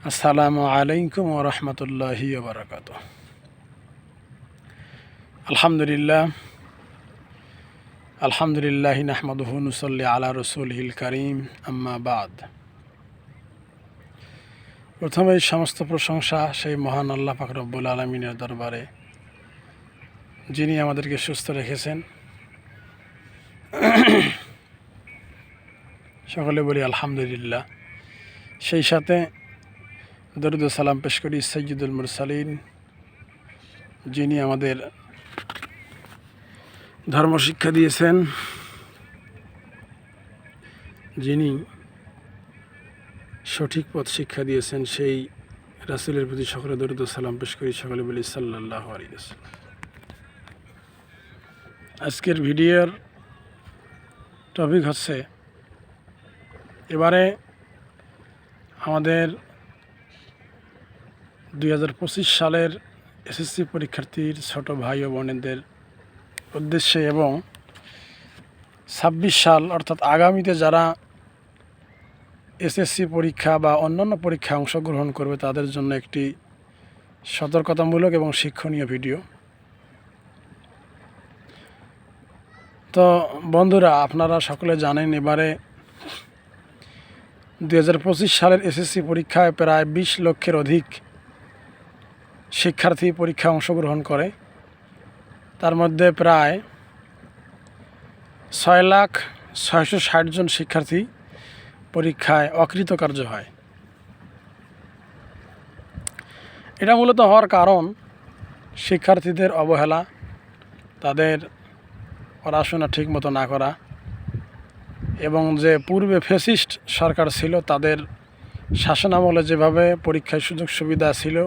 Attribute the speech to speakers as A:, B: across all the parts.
A: আসসালামু আলাইকুম ওয়া রাহমাতুল্লাহি ওয়া বারাকাতুহু। আলহামদুলিল্লাহি নাহমাদুহু ওয়া নুসাল্লি আলা রাসূলিহিল কারীম, আম্মা বাদ। প্রথমেই সমস্ত প্রশংসা সেই মহান আল্লাহ পাক রব্বুল আলামিনের দরবারে, যিনি আমাদেরকে সুস্থ রেখেছেন। সকলে বলি আলহামদুলিল্লাহ। সেই সাথে দরুদ ও সালাম পেশ করি সাইয়্যিদুল মুরসালিন, যিনি আমাদের ধর্ম শিক্ষা দিয়েছেন, যিনি সঠিক পথ শিক্ষা দিয়েছেন, সেই রাসূলের প্রতি সকলে দরুদ ও সালাম পেশ করি। সকলে বলি সাল্লাল্লাহু আলাইহি ওয়াসাল্লাম। আজকের ভিডিওর টপিক হচ্ছে, এবারে আমাদের 2025 সালের এসএসসি পরীক্ষার্থীর ছোট ভাই ও বোনেদের উদ্দেশ্যে এবং 26 সাল অর্থাৎ আগামীতে যারা এসএসসি পরীক্ষা বা অন্যান্য পরীক্ষায় অংশগ্রহণ করবে তাদের জন্য একটি সতর্কতামূলক এবং শিক্ষণীয় ভিডিও। তো বন্ধুরা, আপনারা সকলে জানেন এবারে 2025 সালের এসএসসি পরীক্ষায় প্রায় 20 লক্ষের অধিক শিক্ষার্থী পরীক্ষায় অংশগ্রহণ করে। তার মধ্যে প্রায় 6,660,000 জন শিক্ষার্থী পরীক্ষায় অকৃতকার্য হয়। এটা মূলত হওয়ার কারণ শিক্ষার্থীদের অবহেলা, তাদের পড়াশোনা ঠিকমতো না করা, এবং যে পূর্বে ফ্যাসিস্ট সরকার ছিল তাদের শাসনামলে যেভাবে পরীক্ষায় সুযোগ সুবিধা ছিল,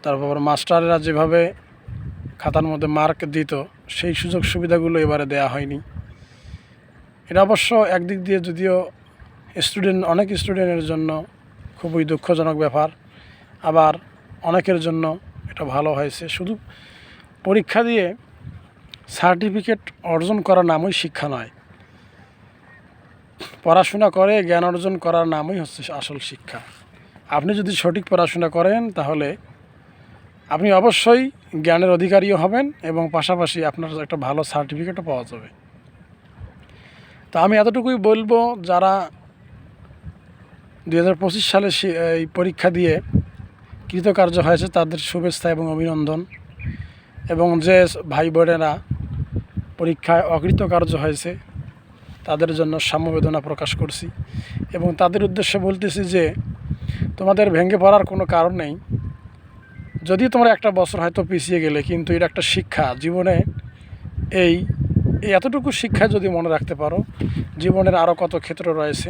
A: তারপর মাস্টাররা যেভাবে খাতার মধ্যে মার্ক দিত, সেই সুযোগ সুবিধাগুলো এবারে দেয়া হয়নি। এটা অবশ্য একদিক দিয়ে যদিও অনেক স্টুডেন্টের জন্য খুবই দুঃখজনক ব্যাপার, আবার অনেকের জন্য এটা ভালো হয়েছে। শুধু পরীক্ষা দিয়ে সার্টিফিকেট অর্জন করার নামই শিক্ষা নয়, পড়াশোনা করে জ্ঞান অর্জন করার নামই হচ্ছে আসল শিক্ষা। আপনি যদি সঠিক পড়াশোনা করেন তাহলে আপনি অবশ্যই জ্ঞানের অধিকারীও হবেন এবং পাশাপাশি আপনার একটা ভালো সার্টিফিকেটও পাওয়া যাবে। তো আমি এতটুকুই বলবো, যারা 2025 সালে এই পরীক্ষা দিয়ে কৃতকার্য হয়েছে তাদের শুভেচ্ছা এবং অভিনন্দন, এবং যে ভাই বোনেরা পরীক্ষায় অকৃতকার্য হয়েছে তাদের জন্য সমবেদনা প্রকাশ করছি এবং তাদের উদ্দেশ্যে বলতেছি যে তোমাদের ভেঙে পড়ার কোনো কারণ নেই। যদি তোমরা একটা বছর হয়তো পিছিয়ে গেলে, কিন্তু এটা একটা শিক্ষা। জীবনে এই এতটুকু শিক্ষা যদি মনে রাখতে পারো, জীবনের আরও কত ক্ষেত্র রয়েছে,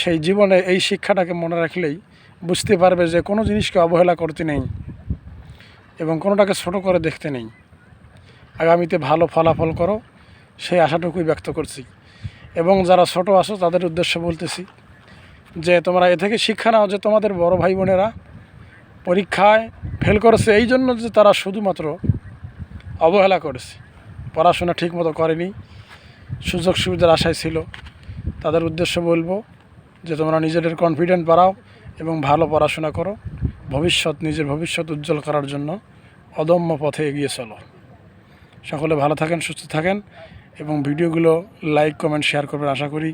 A: সেই জীবনে এই শিক্ষাটাকে মনে রাখলেই বুঝতে পারবে যে কোনো জিনিসকে অবহেলা করতে নেই এবং কোনোটাকে ছোট করে দেখতে নেই। আগামীতে ভালো ফলাফল করো, সেই আশাটুকুই ব্যক্ত করছি। এবং যারা ছোট আছো তাদের উদ্দেশ্যে বলতেছি যে তোমরা এ থেকে শিক্ষা নাও যে তোমাদের বড় ভাই বোনেরা পরীক্ষায় ফেল করেছে এই জন্য যে তারা শুধুমাত্র অবহেলা করেছে, পড়াশোনা ঠিকমতো করেনি, সুযোগ সুবিধার আশায় ছিল। তাদের উদ্দেশ্য বলবো যে তোমরা নিজেদের কনফিডেন্ট বাড়াও এবং ভালো পড়াশোনা করো, নিজের ভবিষ্যৎ উজ্জ্বল করার জন্য অদম্য পথে এগিয়ে চলো। সকলে ভালো থাকেন, সুস্থ থাকেন এবং ভিডিওগুলো লাইক, কমেন্ট, শেয়ার করবেন। আশা করি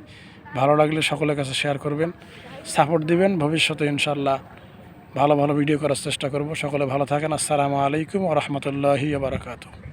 A: ভালো লাগলে সকলের কাছে শেয়ার করবেন, সাপোর্ট দিবেন। ভবিষ্যতে ইনশাআল্লাহ ভালো ভালো ভিডিও করার চেষ্টা করব। সকলে ভালো থাকেন। আসসালামু আলাইকুম ওয়া রাহমাতুল্লাহি ওয়া বারাকাতুহু।